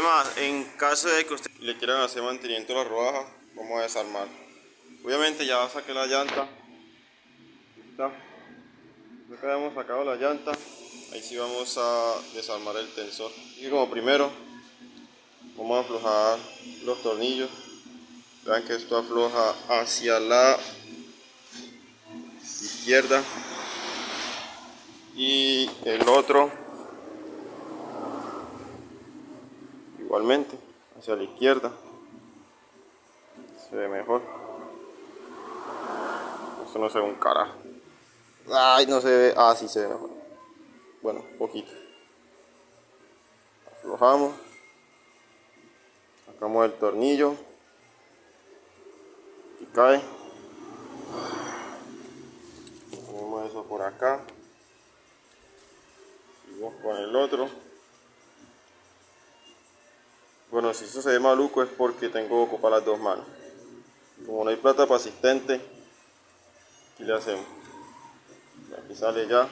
más, en caso de que usted le quieran hacer mantenimiento a la rodaja, vamos a desarmar. Obviamente ya saqué la llanta. Aquí está. Acá hemos sacado la llanta. Ahí sí vamos a desarmar el tensor. Y como primero vamos a aflojar los tornillos. Vean que esto afloja hacia la izquierda y el otro igualmente hacia la izquierda. Se ve mejor. Esto no se ve un carajo. Ay, no se ve. Ah, sí se ve mejor. Bueno, un poquito. Aflojamos. Sacamos el tornillo. Y cae. Ponemos eso por acá. Seguimos con el otro. Bueno, si eso se ve maluco es porque tengo que ocupar las dos manos. Como no hay plata para asistente, aquí le hacemos. Aquí sale ya.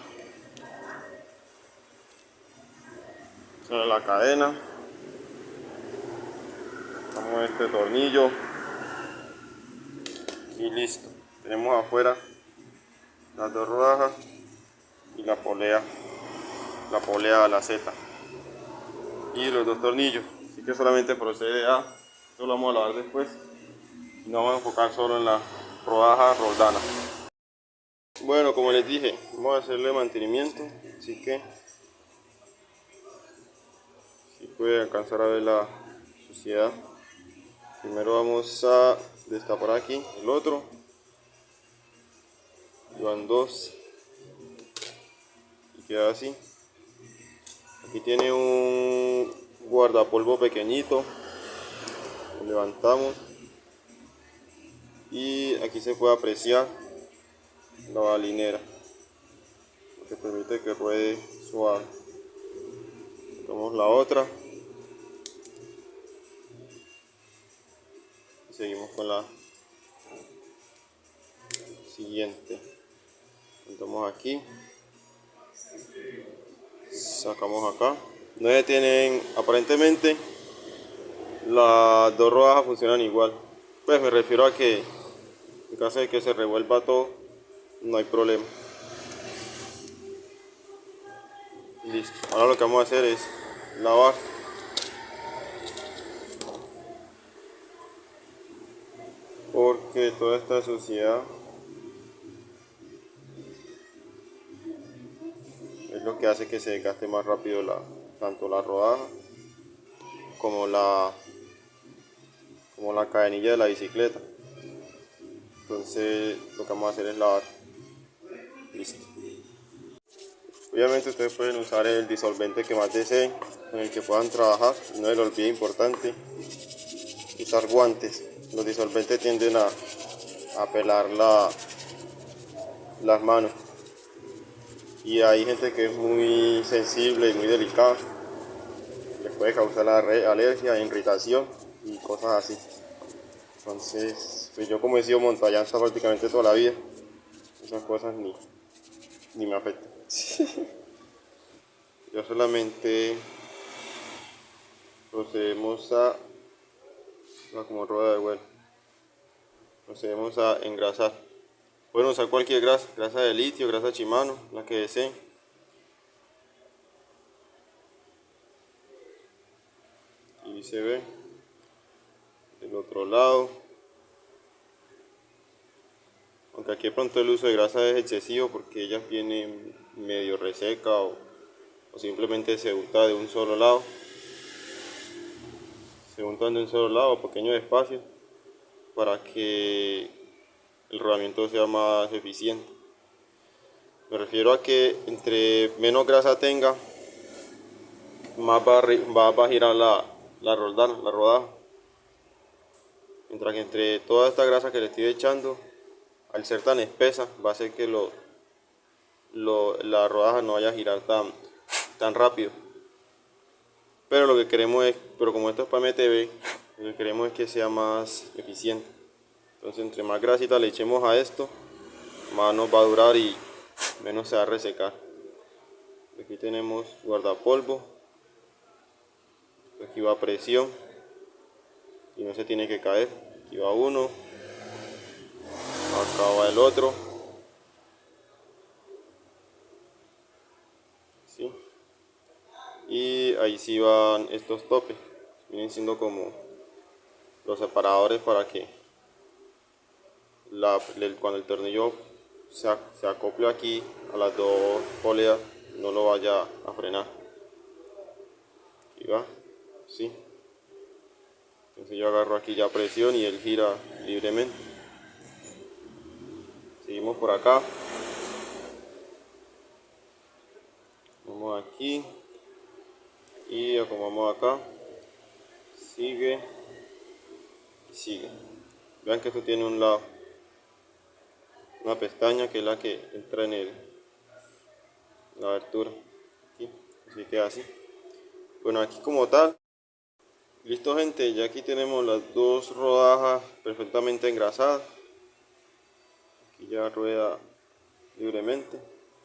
Sale la cadena. Sacamos este tornillo. Y listo. Tenemos afuera las dos rodajas y la polea a la Z. Y los dos tornillos. Así que solamente procede a, esto lo vamos a lavar después. Y nos vamos a enfocar solo en la rodaja roldana. Bueno, como les dije, vamos a hacerle mantenimiento, así que si puede alcanzar a ver la suciedad. Primero vamos a destapar aquí el otro. Y van dos y queda así. Aquí tiene un guardapolvo pequeñito, lo levantamos y aquí se puede apreciar la balinera, lo que permite que ruede suave. Tomamos la otra y seguimos con la siguiente. Entramos aquí, sacamos acá. No se tienen, aparentemente las dos rodajas funcionan igual. Pues me refiero a que en caso de que se revuelva todo, no hay problema. Listo. Ahora lo que vamos a hacer es lavar. Porque toda esta suciedad es lo que hace que se desgaste más rápido tanto la rodaja como la cadenilla de la bicicleta. Entonces lo que vamos a hacer es lavar. Listo. Obviamente ustedes pueden usar el disolvente que más deseen, con el que puedan trabajar. No se les olvide, importante usar guantes. Los disolventes tienden a pelar las manos. Y hay gente que es muy sensible y muy delicada. Les puede causar alergia, irritación y cosas así. Entonces, pues yo como he sido montañanza prácticamente toda la vida, esas cosas ni me afectan. Yo solamente procedemos como rueda de vuelo, procedemos a engrasar. Pueden usar cualquier grasa de litio, grasa Shimano, la que deseen. Y se ve del otro lado. Aunque aquí de pronto el uso de grasa es excesivo porque ella viene medio reseca o simplemente se unta de un solo lado. Se untan de un solo lado, pequeños espacios, para que el rodamiento sea más eficiente. Me refiero a que entre menos grasa tenga, más va a girar la rodaja. Mientras que entre toda esta grasa que le estoy echando, al ser tan espesa, va a hacer que la rodaja no vaya a girar tan rápido. Pero lo que queremos es, como esto es para MTB, lo que queremos es que sea más eficiente. Entonces entre más grasita le echemos a esto, más nos va a durar y menos se va a resecar. Aquí tenemos guardapolvo. Aquí va a presión y no se tiene que caer. Aquí va uno, acá va el otro, ¿sí? Y ahí sí van estos topes, vienen siendo como los separadores para que cuando el tornillo se acople aquí a las dos poleas no lo vaya a frenar. Aquí va, ¿sí? Entonces yo agarro aquí ya presión y él gira libremente. Seguimos por acá. Vamos aquí y acomodamos acá. Sigue y sigue. Vean que esto tiene un lado, una pestaña que es la que entra en la abertura. Aquí, así queda así. Bueno, aquí como tal. Listo, gente, ya aquí tenemos las dos rodajas perfectamente engrasadas. Aquí ya rueda libremente.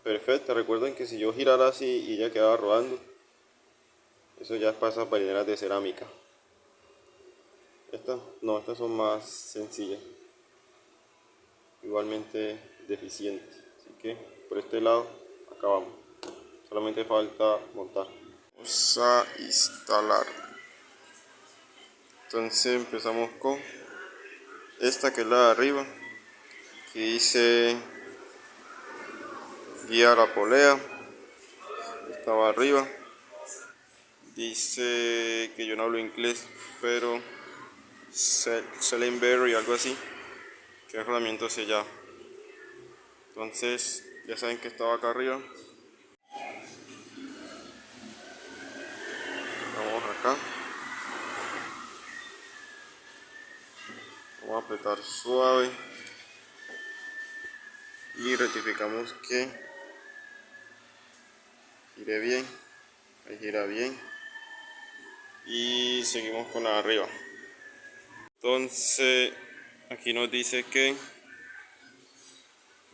Perfecto, recuerden que si yo girara así y ya quedaba rodando, eso ya pasa palineras de cerámica. Estas no, estas son más sencillas, igualmente deficientes. Así que por este lado acabamos. Solamente falta montar. Vamos a instalar. Entonces empezamos con esta que es la de arriba, que dice guía a la polea. Estaba arriba. Dice que yo no hablo inglés, pero Selenberry, algo así, que es rodamiento sellado. Entonces ya saben que estaba acá arriba. Vamos acá. Vamos a apretar suave y rectificamos que gire bien. Ahí gira bien. Y seguimos con la de arriba. Entonces aquí nos dice que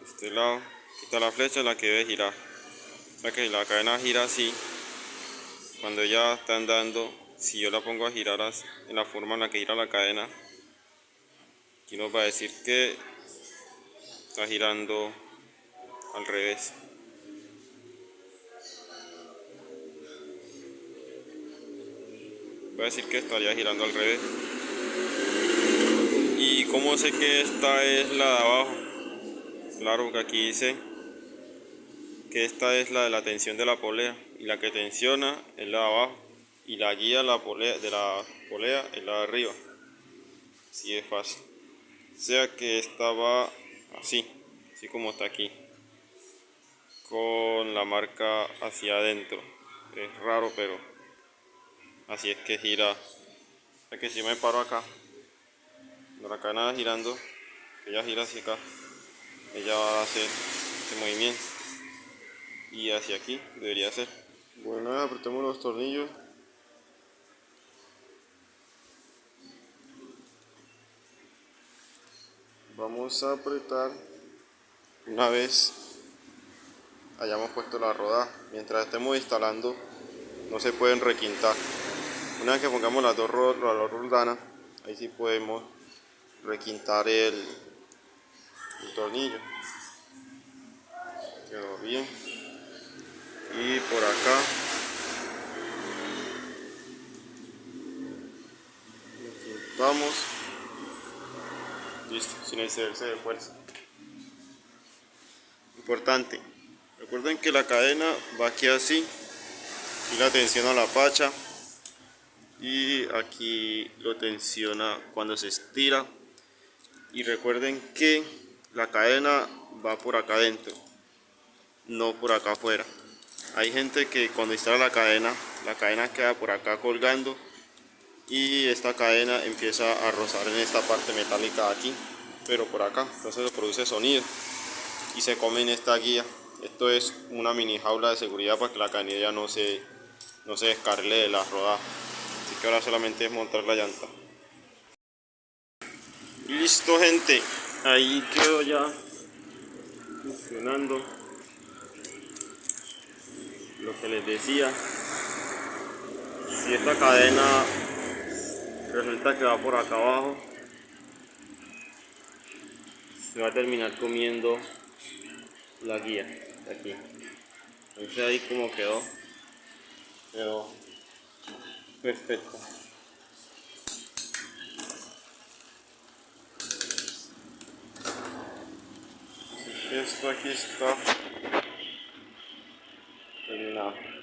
este lado está la flecha, la que debe girar. O sea que si la cadena gira así, cuando ya está andando, si yo la pongo a girar así, en la forma en la que gira la cadena, aquí nos va a decir que está girando al revés. Va a decir que estaría girando al revés. ¿Y cómo sé que esta es la de abajo? Claro que aquí dice que esta es la de la tensión de la polea, y la que tensiona es la de abajo, y la guía de la polea es la de arriba. Así es fácil. O sea que esta va así como está aquí, con la marca hacia adentro. Es raro, pero así es que gira. O sea que si me paro acá, cuando la cadena va girando, que ella gira hacia acá, ella va a hacer este movimiento, y hacia aquí debería ser. Bueno, apretemos los tornillos. Vamos a apretar una vez hayamos puesto la rodada. Mientras estemos instalando, no se pueden requintar. Una vez que pongamos las dos roldanas, ahí sí podemos requintar el tornillo. Quedó bien. Y por acá requintamos. Listo, sin excederse de fuerza. Importante, recuerden que la cadena va aquí así, y la tensiona la pacha, y aquí lo tensiona cuando se estira. Y recuerden que la cadena va por acá adentro, no por acá afuera. Hay gente que cuando instala la cadena queda por acá colgando, y esta cadena empieza a rozar en esta parte metálica de aquí, pero por acá, entonces produce sonido y se come en esta guía. Esto es una mini jaula de seguridad para que la canilla no se descarrile de la rodada. Así que ahora solamente es montar la llanta. Listo, gente, ahí quedó ya funcionando lo que les decía. y esta cadena resulta que va por acá abajo, se va a terminar comiendo la guía de aquí. Entonces ahí como quedó perfecto. Así que esto aquí está terminado.